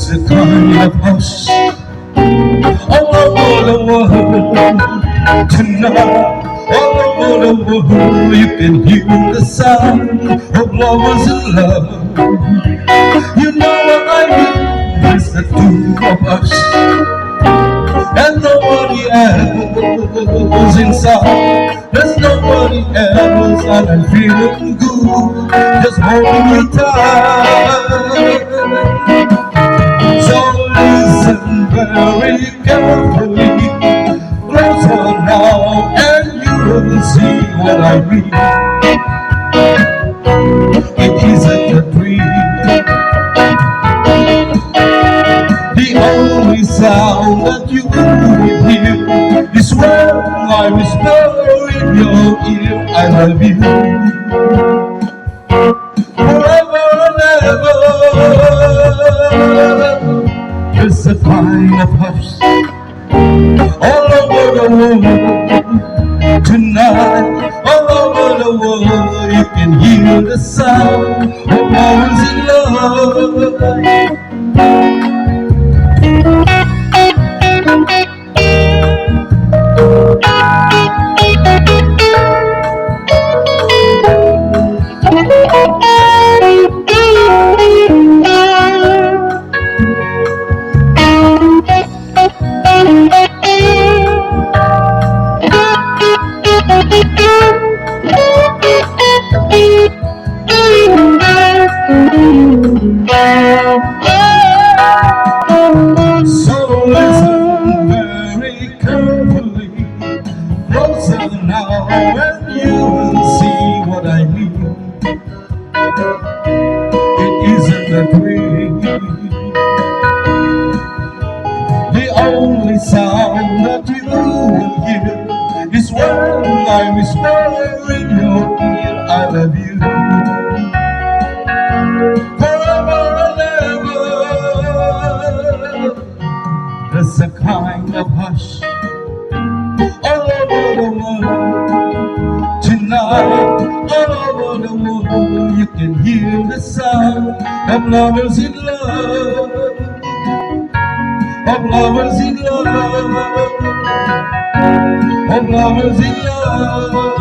There's a kind of hush all over the world tonight. All over the world you can hear the sound of lovers in love. You know what I mean? It's the two of us and nobody else inside. There's nobody else, and I'm feeling good, just holding you tight. So listen very carefully, closer now, and you will see what I mean. It isn't a dream. The only sound that you will hear is when I whisper in your ear, I love you forever and ever. There's a kind of hush all over the world tonight. All over the world you can hear the sound of lovers in love. So listen very carefully, closer now, and you will see what I mean. It isn't a dream. The only sound that you will hear is when I whisper in your ear, I love you forever and ever. There's a kind of hush all over the world tonight. All over the world you can hear the sound of lovers in love. Of lovers in love. Of lovers in love.